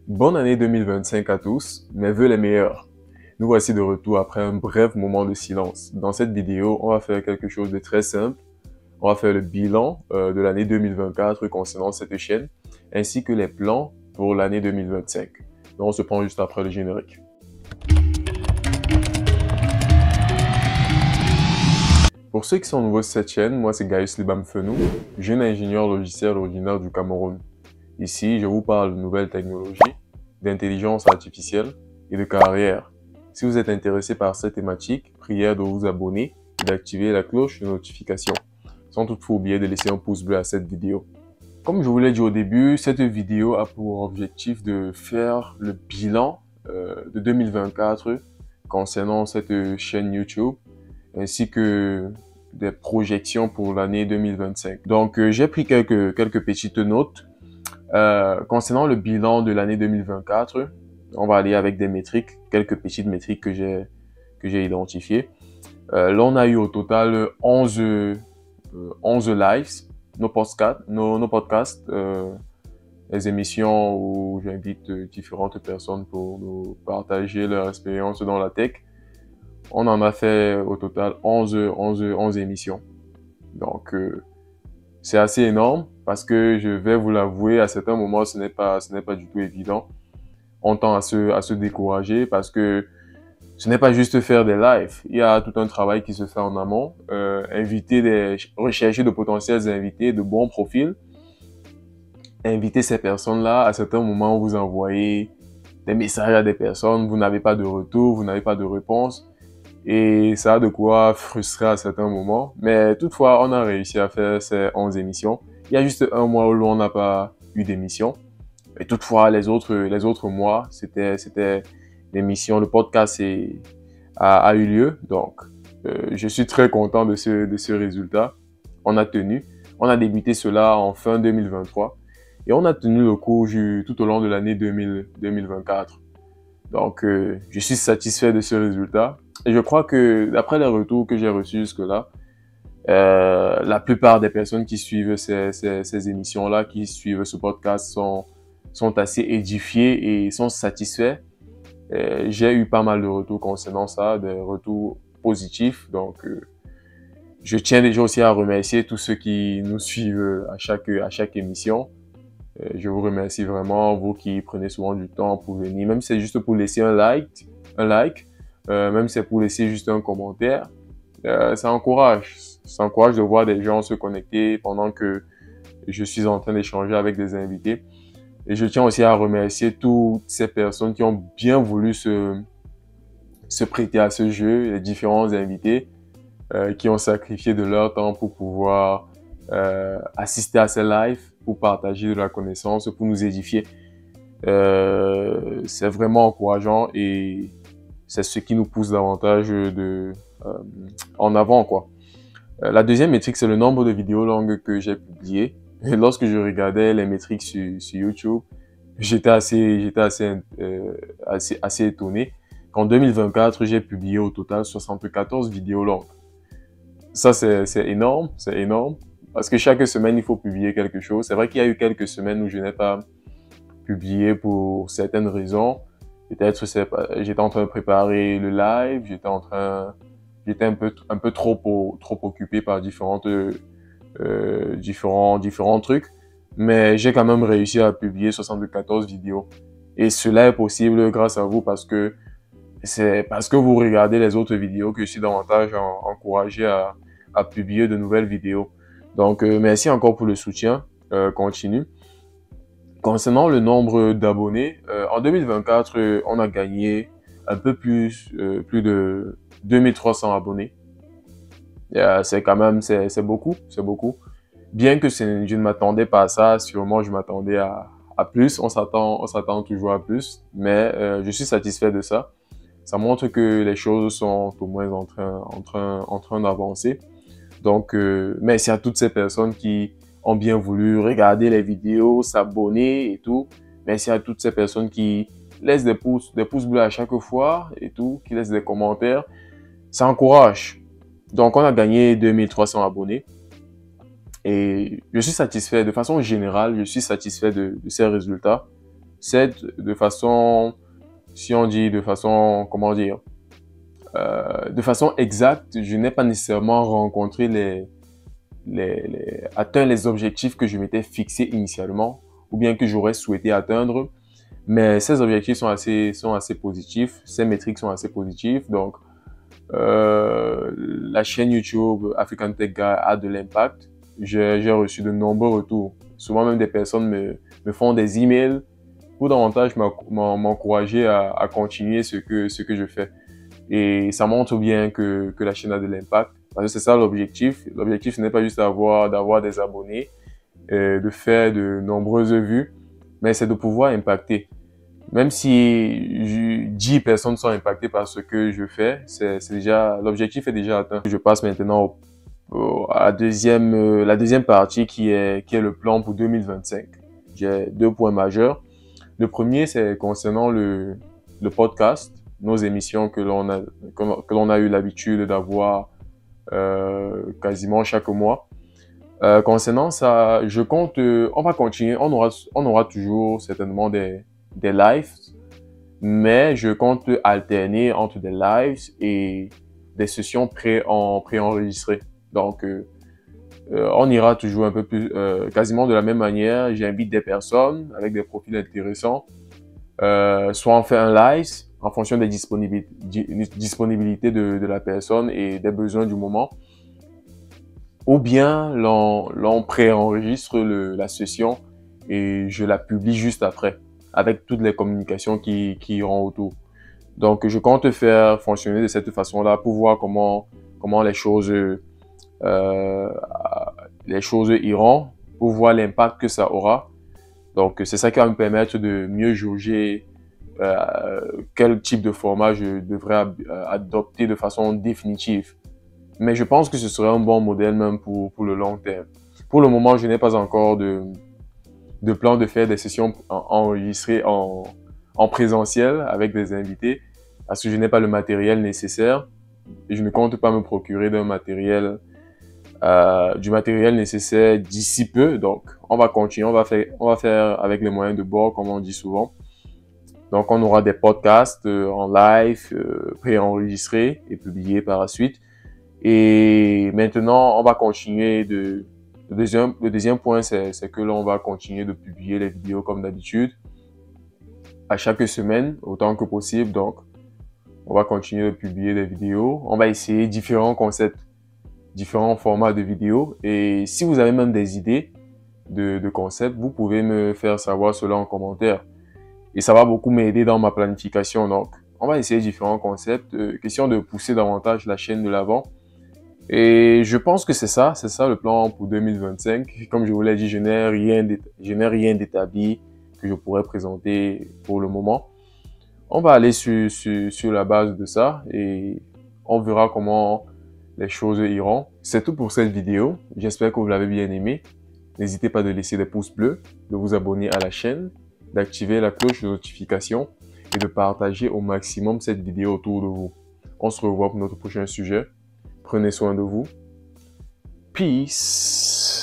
Bonne année 2025 à tous, mes vœux les meilleurs. Nous voici de retour après un bref moment de silence. Dans cette vidéo, on va faire quelque chose de très simple. On va faire le bilan de l'année 2024 concernant cette chaîne, ainsi que les plans pour l'année 2025. Donc on se prend juste après le générique. Pour ceux qui sont nouveaux sur cette chaîne, moi c'est Gaius Libam Fenou, jeune ingénieur logiciel originaire du Cameroun. Ici, je vous parle de nouvelles technologies, d'intelligence artificielle et de carrière. Si vous êtes intéressé par cette thématique, prière de vous abonner et d'activer la cloche de notification, sans toutefois oublier de laisser un pouce bleu à cette vidéo. Comme je vous l'ai dit au début, cette vidéo a pour objectif de faire le bilan de 2024 concernant cette chaîne YouTube, ainsi que des projections pour l'année 2025. Donc, j'ai pris quelques petites notes. Concernant le bilan de l'année 2024, on va aller avec des métriques, quelques petites métriques que j'ai identifiées. Là, on a eu au total 11 lives, nos podcasts, les émissions où j'invite différentes personnes pour nous partager leur expérience dans la tech. On en a fait au total 11 émissions. Donc, c'est assez énorme parce que je vais vous l'avouer, à certains moments, ce n'est pas du tout évident. On tend à se décourager parce que ce n'est pas juste faire des lives. Il y a tout un travail qui se fait en amont. Rechercher de potentiels invités, de bons profils. Inviter ces personnes-là. À certains moments, vous envoyez des messages à des personnes. Vous n'avez pas de retour, vous n'avez pas de réponse. Et ça a de quoi frustrer à certains moments. Mais toutefois, on a réussi à faire ces 11 émissions. Il y a juste un mois où on n'a pas eu d'émission. Et toutefois, les autres mois, c'était l'émission, le podcast a eu lieu. Donc, je suis très content de ce résultat. On a tenu. On a débuté cela en fin 2023. Et on a tenu le coup tout au long de l'année 2024. Donc, je suis satisfait de ce résultat. Et je crois que, d'après les retours que j'ai reçus jusque-là, la plupart des personnes qui suivent ces émissions-là, qui suivent ce podcast, sont assez édifiées et sont satisfaits. J'ai eu pas mal de retours concernant ça, des retours positifs. Donc, je tiens déjà aussi à remercier tous ceux qui nous suivent à chaque émission. Je vous remercie vraiment, vous qui prenez souvent du temps pour venir, même si c'est juste pour laisser un like, même si c'est pour laisser juste un commentaire, ça encourage de voir des gens se connecter pendant que je suis en train d'échanger avec des invités. Et je tiens aussi à remercier toutes ces personnes qui ont bien voulu se prêter à ce jeu, les différents invités qui ont sacrifié de leur temps pour pouvoir assister à ces lives, pour partager de la connaissance, pour nous édifier. C'est vraiment encourageant et c'est ce qui nous pousse davantage en avant, quoi. La deuxième métrique, c'est le nombre de vidéos longues que j'ai publiées. Et lorsque je regardais les métriques sur YouTube, j'étais assez étonné qu'en 2024, j'ai publié au total 74 vidéos longues. Ça, c'est énorme, parce que chaque semaine, il faut publier quelque chose. C'est vrai qu'il y a eu quelques semaines où je n'ai pas publié pour certaines raisons. Peut-être j'étais en train de préparer le live, j'étais un peu trop occupé par différents trucs. Mais j'ai quand même réussi à publier 74 vidéos. Et cela est possible grâce à vous c'est parce que vous regardez les autres vidéos que je suis davantage encouragé à publier de nouvelles vidéos. Donc, merci encore pour le soutien. Continue. Concernant le nombre d'abonnés, en 2024, on a gagné un peu plus de 2300 abonnés. C'est quand même, c'est beaucoup. Bien que je ne m'attendais pas à ça, sûrement je m'attendais à plus. On s'attend toujours à plus, mais je suis satisfait de ça. Ça montre que les choses sont au moins en train d'avancer. Donc, merci à toutes ces personnes qui ont bien voulu regarder les vidéos, s'abonner et tout. Merci à toutes ces personnes qui laissent des pouces bleus à chaque fois et tout, qui laissent des commentaires. Ça encourage. Donc, on a gagné 2300 abonnés. Et je suis satisfait, de façon générale, je suis satisfait de ces résultats. certes, de façon, si on dit de façon, comment dire, de façon exacte, je n'ai pas nécessairement rencontré atteint les objectifs que je m'étais fixés initialement ou bien que j'aurais souhaité atteindre. Mais ces objectifs sont assez positifs, ces métriques sont assez positives. Donc, la chaîne YouTube African Tech Guy a de l'impact. J'ai reçu de nombreux retours. Souvent même des personnes me font des emails pour davantage m'encourager à continuer ce que je fais. Et ça montre bien que la chaîne a de l'impact. Parce que c'est ça l'objectif. L'objectif, ce n'est pas juste d'avoir des abonnés, de faire de nombreuses vues, mais c'est de pouvoir impacter. Même si 10 personnes sont impactées par ce que je fais, l'objectif est déjà atteint. Je passe maintenant à la deuxième partie qui est le plan pour 2025. J'ai 2 points majeurs. Le premier, c'est concernant le podcast, nos émissions que l'on a eu l'habitude d'avoir quasiment chaque mois. Concernant ça, je compte, on va continuer, on aura toujours certainement des lives, mais je compte alterner entre des lives et des sessions préenregistrées. Donc, on ira toujours un peu plus, quasiment de la même manière. J'invite des personnes avec des profils intéressants. Soit on fait un live en fonction des disponibilités de la personne et des besoins du moment, ou bien l'on préenregistre la session et je la publie juste après, avec toutes les communications qui iront autour. Donc, je compte faire fonctionner de cette façon-là pour voir comment les choses iront, pour voir l'impact que ça aura. Donc, c'est ça qui va me permettre de mieux jauger quel type de format je devrais adopter de façon définitive. Mais je pense que ce serait un bon modèle même pour le long terme. Pour le moment, je n'ai pas encore de plan de faire des sessions enregistrées en présentiel avec des invités parce que je n'ai pas le matériel nécessaire et je ne compte pas me procurer du matériel nécessaire d'ici peu. Donc, on va continuer, on va faire avec les moyens de bord, comme on dit souvent. Donc, on aura des podcasts en live, préenregistrés et publiés par la suite. Et maintenant, on va continuer le deuxième point, c'est que l'on va continuer de publier les vidéos comme d'habitude à chaque semaine, autant que possible. Donc, on va continuer de publier des vidéos. On va essayer différents concepts, différents formats de vidéos. Et si vous avez même des idées de concepts, vous pouvez me faire savoir cela en commentaire. Et ça va beaucoup m'aider dans ma planification. Donc, on va essayer différents concepts. Question de pousser davantage la chaîne de l'avant. Et je pense que c'est ça le plan pour 2025. Comme je vous l'ai dit, je n'ai rien d'établi que je pourrais présenter pour le moment. On va aller sur la base de ça et on verra comment les choses iront. C'est tout pour cette vidéo. J'espère que vous l'avez bien aimé. N'hésitez pas de laisser des pouces bleus, de vous abonner à la chaîne, d'activer la cloche de notification et de partager au maximum cette vidéo autour de vous. On se revoit pour notre prochain sujet. Prenez soin de vous. Peace.